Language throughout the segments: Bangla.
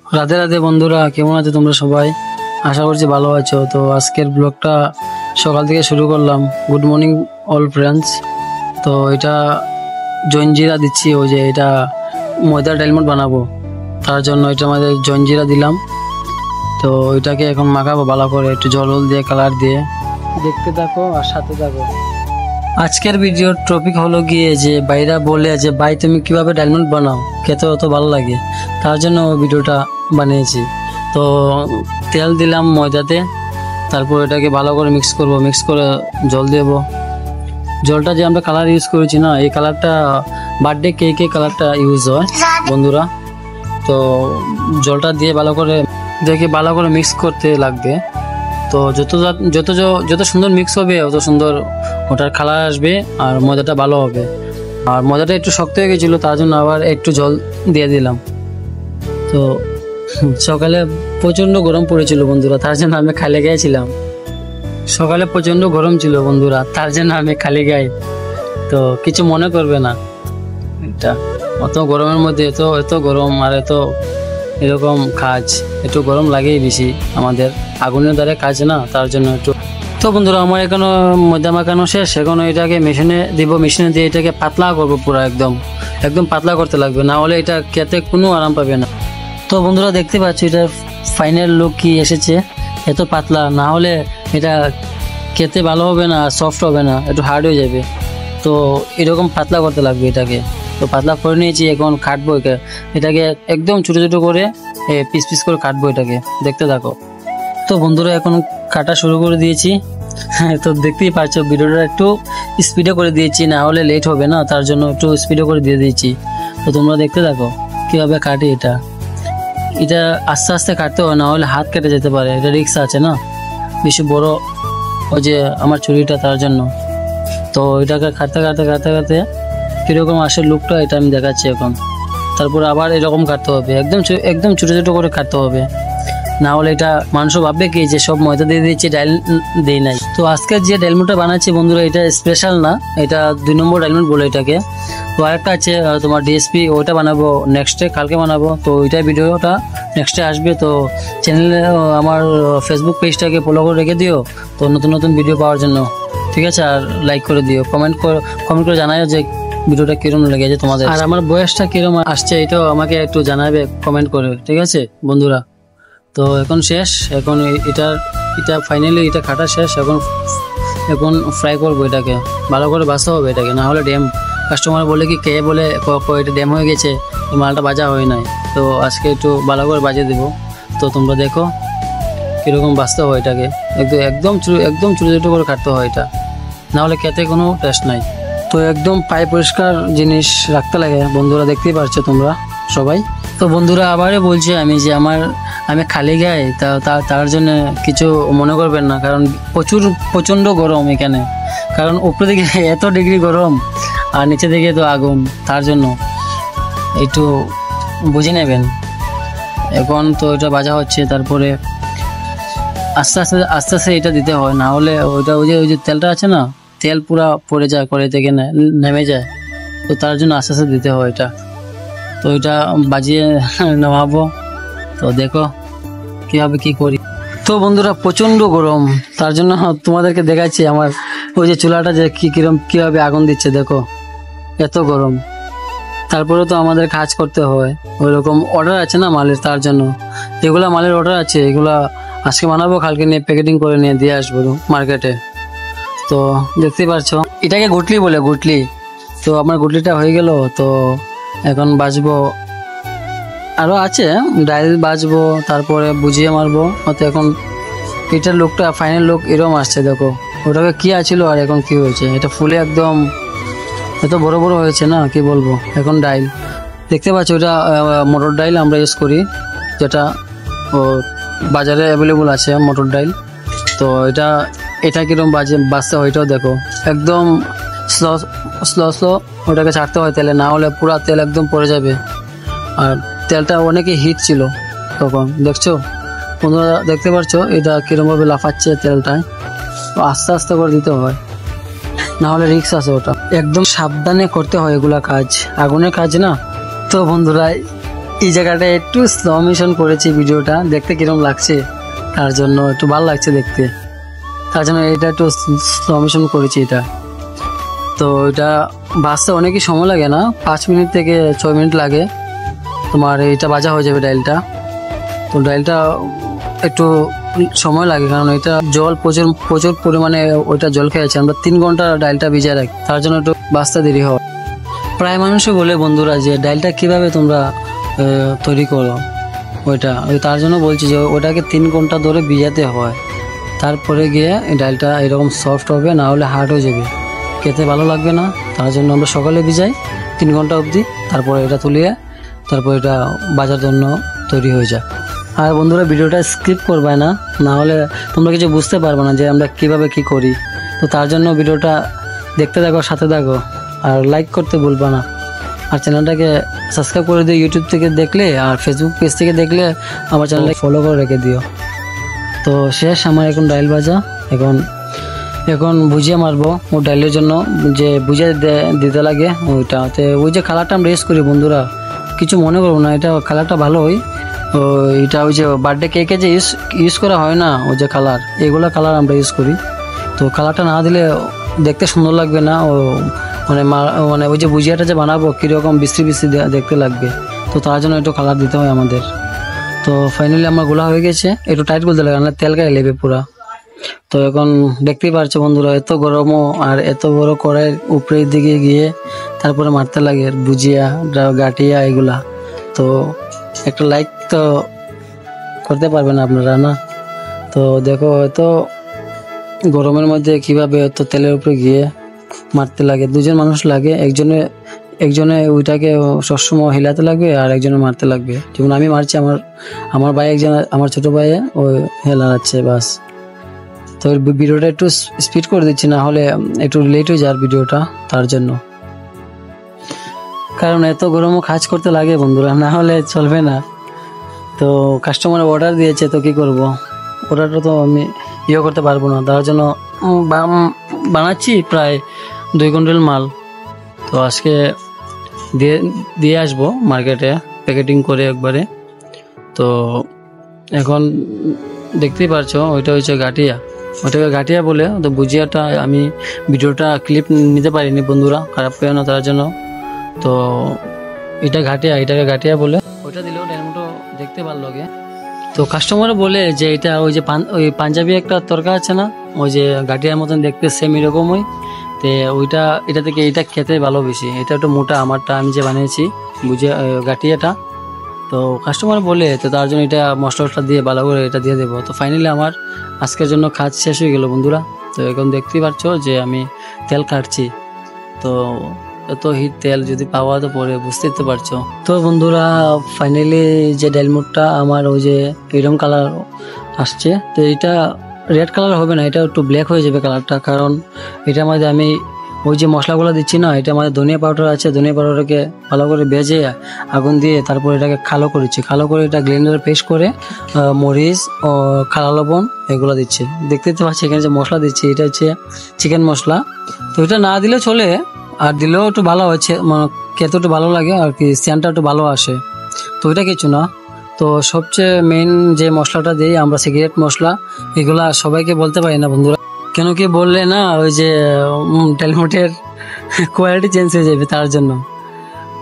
রাধে রাধে বন্ধুরা, কেমন আছো তোমরা সবাই? আশা করছি ভালো আছো। তো আজকের ব্লগটা সকাল থেকে শুরু করলাম। Good morning all friends. তো এটা জঞ্জিরা দিচ্ছি, ওই যে এটা ময়দার ডালমুট বানাবো, তার জন্য এটা আমাদের জঞ্জিরা দিলাম। তো এটাকে এখন মাখাবো ভালো করে, একটু জল দিয়ে কালার দিয়ে। দেখতে থাকো আর সাথে থাকো। আজকের ভিডিওর টপিক হলো গিয়ে যে ভাইরা বলে যে ভাই তুমি কিভাবে ডালমুট বানাও, খেতে অত ভালো লাগে, তার জন্য ভিডিওটা বানিয়েছি। তো তেল দিলাম ময়দাতে, তারপর এটাকে ভালো করে মিক্স করব, মিক্স করে জল দেব। জলটা যে আমরা কালার ইউজ করেছি না, এই কালারটা বার্থডে কেকে কালারটা ইউজ হয় বন্ধুরা। তো জলটা দিয়ে ভালো করে মিক্স করতে লাগবে। তো যত সুন্দর মিক্স হবে অত সুন্দর ওটার কালার আসবে আর ময়দাটা ভালো হবে। আর ময়দাটা একটু শক্ত হয়ে গেছিলো, তার জন্য আবার একটু জল দিয়ে দিলাম। তো সকালে প্রচণ্ড গরম পড়েছিল বন্ধুরা, তার জন্য আমি খালি গায়ে ছিলাম। সকালে প্রচণ্ড গরম ছিল বন্ধুরা, তার জন্য আমি খালি গায়ে। তো কিছু মনে করবে না, এটা অত গরমের মধ্যে এত গরম আর এরকম কাজ, একটু গরম লাগেই বেশি আমাদের, আগুনের দ্বারা কাজ না, তার জন্য একটু। তো বন্ধুরা আমার এখনো ময়দা মাখানো শেষ, এখন এটাকে মেশিনে দিব। মেশিনে দিয়ে এটাকে পাতলা করবো, পুরো একদম পাতলা করতে লাগবে, না হলে এটা খেতে কোনো আরাম পাবে না। তো বন্ধুরা দেখতে পাচ্ছ এটার ফাইনাল লুক কি এসেছে, এত পাতলা, না হলে এটা খেতে ভালো হবে না, সফট হবে না, একটু হার্ড হয়ে যাবে। তো এরকম পাতলা করতে লাগবে এটাকে। তো পাতলা করে নিয়েছি, এখন কাটবো এটাকে একদম ছোটো ছোটো করে পিস পিস করে কাটবো এটাকে, দেখতে থাকো। তো বন্ধুরা এখন কাটা শুরু করে দিয়েছি। হ্যাঁ, তো দেখতেই পাচ্ছ ভিডিওটা একটু স্পিডে করে দিয়েছি, না হলে লেট হবে না, তার জন্য একটু স্পিডে করে দিয়ে দিয়েছি। তো তোমরা দেখতে থাকো কীভাবে কাটি এটা আস্তে আস্তে কাটতে হয়, না হলে হাত কেটে যেতে পারে, এটা রিস্ক আছে না, বেশি বড় ওই যে আমার ছুরিটা, তার জন্য। তো এটাকে কাটতে কীরকম আসে লুকটা এটা আমি দেখাচ্ছি এখন। তারপর আবার এরকম কাটতে হবে, একদম ছোটো ছোটো করে কাটতে হবে, না হলে এটা মানুষ ভাববে কি যে সব ময়দা দিয়ে দিচ্ছি, ডাল দিই নাই। তো আজকের যে ডালমুটটা বানাচ্ছি বন্ধুরা, এটা স্পেশাল না, এটা 2 নম্বর ডালমুট বলে এটাকে। তো আরেকটা আছে তোমার ডিএসপি, ওইটা বানাবো নেক্সটে, কালকে বানাবো। তো ওইটা ভিডিওটা নেক্সটে আসবে। তো চ্যানেলে আমার ফেসবুক পেজটাকে ফলো করে রেখে দিও, তো নতুন ভিডিও পাওয়ার জন্য, ঠিক আছে? আর লাইক করে দিও, কমেন্ট করে জানাও যে ভিডিওটা কিরম লেগেছে তোমাদের, আর আমার বয়সটা কিরম আসছে এটাও আমাকে একটু জানাবে কমেন্ট করে, ঠিক আছে বন্ধুরা? তো এখন শেষ, এখন এটা ফাইনালি এটা কাটা শেষ। এখন ফ্রাই করবো এটাকে, ভালো করে ভাজতে হবে এটাকে, না হলে কাস্টমার বলে কি কে বলে এটা ড্যাম হয়ে গেছে, মালটা ভাজা হয় নাই। তো আজকে একটু ভালো করে বাজিয়ে দেবো। তো তোমরা দেখো কীরকম ভাজতে হয় এটাকে, একদম ছোটো ছোটো করে কাটতে হয় এটা, না হলে খেতে কোনো টেস্ট নাই। তো একদম পায়ে পরিষ্কার জিনিস রাখতে লাগে বন্ধুরা, দেখতেই পারছো তোমরা সবাই। তো বন্ধুরা আবারও বলছি আমি যে আমি খালি গায়ে, তার জন্য কিছু মনে করবেন না, কারণ প্রচণ্ড গরম এখানে, কারণ উপরে দিকে এত ডিগ্রি গরম আর নিচে দিকে তো আগুন, তার জন্য একটু বুঝে নেবেন। এখন তো এটা ভাজা হচ্ছে, তারপরে আস্তে আস্তে এটা দিতে হয়, না হলে ওই যে তেলটা আছে না, তেল পুরা পড়ে যায়, করে থেকে নেমে যায়। তো তার জন্য আস্তে আস্তে দিতে হয় এটা। তো এটা বাজিয়ে নামাবো। তো দেখো কীভাবে কি করি। তো বন্ধুরা প্রচণ্ড গরম, তার জন্য তোমাদেরকে দেখাচ্ছি আমার ওই যে চুলাটা যে কীভাবে আগুন দিচ্ছে, দেখো এত গরম। তারপরে তো আমাদের কাজ করতে হয়, ওই রকম অর্ডার আছে না মালের, তার জন্য এগুলা মালের অর্ডার আছে, এগুলা আজকে বানাবো, কালকে নিয়ে প্যাকেটিং করে নিয়ে দিয়ে আসবো মার্কেটে। তো দেখতেই পারছো এটাকে গুটলি বলে, গুটলি। তো আমার গুটলিটা হয়ে গেল। তো এখন বাজবো, আরও আছে ডাল বাজবো, তারপরে বুঝিয়ে মারবো। তো এখন এটার লুকটা ফাইনাল লুক এরকম আসছে, দেখো ওটাকে কি আছিল আর এখন কি হয়েছে, এটা ফুলে একদম এত বড় হয়েছে না, কি বলবো। এখন ডাল দেখতে পাচ্ছ, ওটা মটর ডাল আমরা ইউজ করি, যেটা বাজারে অ্যাভেলেবল আছে মটর ডাল। তো এটা কিরকম বাজতে হয় এটাও দেখো, একদম স্লো ওটাকে ছাড়তে হয় তেলে, না হলে পুরা তেল একদম পড়ে যাবে। আর তেলটা অনেকে হিট ছিল তখন, দেখছো তোমরা দেখতে পাচ্ছ এটা কিরমভাবে লাফাচ্ছে তেলটায়। তো আস্তে আস্তে করে দিতে হয়, না হলে রিস্ক আছে, ওটা একদম সাবধানে করতে হয় এগুলা কাজ, আগুনের কাজ না। তো বন্ধুরা এই জায়গাটা একটু স্লো মোশন করেছি, ভিডিওটা দেখতে কিরকম লাগছে তার জন্য একটু ভালো লাগছে দেখতে, তার জন্য এটা একটু স্লো মোশন করেছি এটা। তো এটা ভাজতে অনেকই সময় লাগে না, 5 মিনিট থেকে 6 মিনিট লাগে তোমার, এটা ভাজা হয়ে যাবে ডালটা। তো ডালটা একটু সময় লাগে কারণ এটা জল প্রচুর পরিমাণে ওইটা জল খেয়েছে, আমরা 3 ঘন্টা ডালটা ভিজিয়ে রাখি, তার জন্য একটু ভাজতে দেরি হয়। প্রায় মানুষই বলে বন্ধুরা যে ডালটা কিভাবে তোমরা তৈরি করো ওইটা, তার জন্য বলছি যে ওটাকে 3 ঘন্টা ধরে ভিজাতে হয়, তারপরে গিয়ে ডালটা এরকম সফট হবে, না হলে হার্ড হয়ে যাবে, খেতে ভালো লাগবে না। তার জন্য আমরা সকালে ভিজাই 3 ঘন্টা অবধি, তারপরে এটা তুলিয়ে তারপর এটা বাজার জন্য তৈরি হয়ে যায়। আর বন্ধুরা ভিডিওটা স্কিপ করবে না, না হলে তোমরা কিছু বুঝতে পারবে না যে আমরা কিভাবে কি করি। তো তার জন্য ভিডিওটা দেখতে থাকো, সাথে থাকো, আর লাইক করতে ভুলবা না, আর চ্যানেলটাকে সাবস্ক্রাইব করে দিও ইউটিউব থেকে দেখলে, আর ফেসবুক পেজ থেকে দেখলে আমার চ্যানেলটাকে ফলো করে রেখে দিও। তো শেষ আমার এখন ডাল ভাজা, এখন ভুজিয়া মারবো ও ডালের জন্য যে ভুজিয়া দিতে লাগে ওইটাতে, ওই যে কালারটা আমরা ইউজ করি বন্ধুরা, কিছু মনে করবো না, এটা কালারটা ভালো হয়। এটা ওই যে বার্থডে কেকে যে ইউজ করা হয় না, ওই যে কালার, এগুলো কালার আমরা ইউজ করি। তো কালারটা না দিলে দেখতে সুন্দর লাগবে না, ও মানে ওই যে ভুজিয়াটা যে বানাবো কীরকম বিশ্রী দেখতে লাগবে, তো তার জন্য একটু কালার দিতে হয় আমাদের। তো ফাইনালি আমার গোলা হয়ে গেছে, একটু টাইট বলতে লাগে না তেল গায়ে লেবে পুরা। তো এখন দেখতেই পারছো বন্ধুরা, এত গরমও আর এত বড় কড়াইয়ের উপরের দিকে গিয়ে তারপরে মারতে লাগে ভুজিয়া গাটিয়া এগুলা। তো একটা লাইক তো করতে পারবেন আপনারা না? তো দেখো এত গরমের মধ্যে কিভাবে এত তেলের উপরে গিয়ে মারতে লাগে, 2জন মানুষ লাগে, একজনে ওইটাকে সবসময় হিলাতে লাগবে আর একজনে মারতে লাগবে। যেমন আমি মারছি, আমার ভাই একজন, আমার ছোট ভাই ওই হেলাচ্ছে বাস। তো ভিডিওটা একটু স্পিড করে দিচ্ছি, না হলে একটু লেট হয়ে যায় ভিডিওটা, তার জন্য। কারণ এত গরমও কাজ করতে লাগে বন্ধুরা, না হলে চলবে না। তো কাস্টমার অর্ডার দিয়েছে, তো কি করব, অর্ডারটা তো আমি করতে পারবো না, তার জন্য বানাচ্ছি প্রায় 2 কুইন্টাল মাল। তো আজকে দিয়ে আসবো মার্কেটে প্যাকেটিং করে একবারে। তো এখন দেখতেই পারছো ওইটা হচ্ছে গাটিয়া, ওটাকে গাটিয়া বলে। তো ভুজিয়াটা আমি ভিডিওটা ক্লিপ নিতে পারিনি বন্ধুরা, খারাপ পেও না তার জন্য। তো এটা গাটিয়া, এটাকে গাটিয়া বলে, ওইটা দিলেও ডালমুটো দেখতে ভালো লাগে। তো কাস্টমার বলে যে এটা ওই যে ওই পাঞ্জাবি একটা তরকা আছে না, ওই যে গাটিয়ার মতন দেখতে সেম এরকমই, তো এটা থেকে এটা খেতে ভালো বেশি, এটা একটু মোটা, আমারটা আমি যে বানিয়েছি ভুজিয়া গাটিয়াটা। তো কাস্টমার বলে, তো তার জন্য এটা মশলা দিয়ে ভালো করে এটা দিয়ে দেবো। তো ফাইনালি আমার আজকের জন্য কাজ শেষ হয়ে গেল বন্ধুরা। তো এখন দেখতেই পাচ্ছ যে আমি তেল কাটছি, তো এত হিট তেল যদি পাওয়া তো পরে বুঝতেই তো পারছো। তো বন্ধুরা ফাইনালি যে ডালমুটটা আমার ওই যে এরকম কালার আসছে, তো এটা রেড কালার হবে না, এটা একটু ব্ল্যাক হয়ে যাবে কালারটা, কারণ এটার মধ্যে আমি ওই যে মশলাগুলো দিচ্ছি না, এটা আমাদের ধনিয়া পাউডার আছে, ধনিয়া পাউডারকে ভালো করে ভেজে আগুন দিয়ে তারপর এটাকে কালো করে এটা গ্রাইন্ডারে পেস্ট করে মরিচ ও কালো লবণ এগুলো দিচ্ছি। দেখতে তো পাচ্ছি এখানে যে মশলা দিচ্ছি, এটা হচ্ছে চিকেন মশলা। তো এটা না দিলেও চলে, আর দিলেও একটু ভালো হচ্ছে, মানে খেতে একটু ভালো লাগে আর কি, স্যানটা একটু ভালো আসে। তো এটা কিছু না। তো সবচেয়ে মেইন যে মশলাটা দিই আমরা, সিগারেট মশলা, এগুলা সবাইকে বলতে পারি না বন্ধুরা, কেন কি বললে না ওই যে ডালমুটের কোয়ালিটি চেঞ্জ হয়ে যাবে, তার জন্য।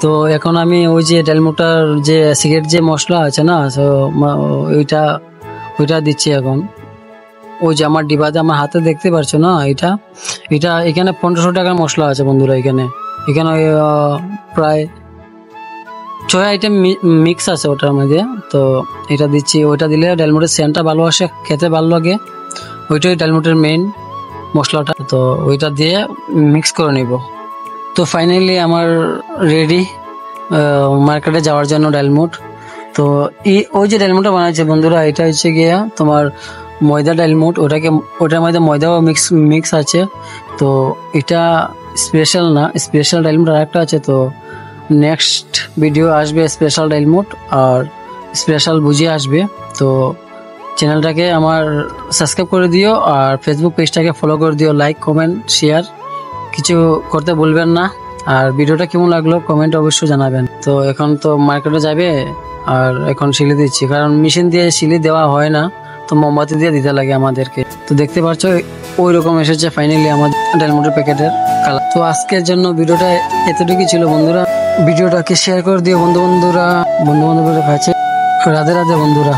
তো এখন আমি ওই যে ডালমুটার যে সিগারেট যে মশলা আছে না, তো ওইটা দিচ্ছি এখন। ওই যে আমার ডিবাতে আমার হাতে দেখতে পারছো না, এটা এখানে 1500 টাকার মশলা আছে বন্ধুরা, এখানে প্রায় 6 আইটেম মিক্স আছে ওটার মধ্যে। তো এটা দিচ্ছি, ওইটা দিলে ডালমুটের সেন্টটা ভালো আসে, খেতে ভালো লাগে, ওইটাই ডালমুটের মেইন মশলাটা। তো ওইটা দিয়ে মিক্স করে নিব। তো ফাইনালি আমার রেডি মার্কেটে যাওয়ার জন্য ডালমুট। তো ওই যে ডালমুটটা বানাচ্ছে বন্ধুরা, এটা হচ্ছে গিয়া তোমার ময়দা ডালমুট, ওটার মধ্যে ময়দাও মিক্স আছে। তো এটা স্পেশাল না, স্পেশাল ডালমুট আর একটা আছে। তো নেক্সট ভিডিও আসবে স্পেশাল ডালমুট আর স্পেশাল ভুজিয়া আসবে। তো চ্যানেলটাকে আমার সাবস্ক্রাইব করে দিও, আর ফেসবুক পেজটাকে ফলো করে দিও, লাইক কমেন্ট শেয়ার কিছু করতে ভুলবেন না। আর ভিডিওটা কেমন লাগলো কমেন্ট অবশ্যই জানাবেন। তো এখন তো মার্কেটে যাবে, আর এখন শিলি দিচ্ছি, কারণ মেশিন দিয়ে শিলি দেওয়া হয় না, তো মোমবাতি দিয়ে দিতে লাগে আমাদেরকে। তো দেখতে পাচ্ছ ওই রকম এসেছে ফাইনালি আমাদের ডেলমোটের প্যাকেটের কালার। তো আজকের জন্য ভিডিওটা এতটুকুই ছিল বন্ধুরা। ভিডিওটাকে শেয়ার করে দিও বন্ধুরা কাছে। রাধে রাধে বন্ধুরা।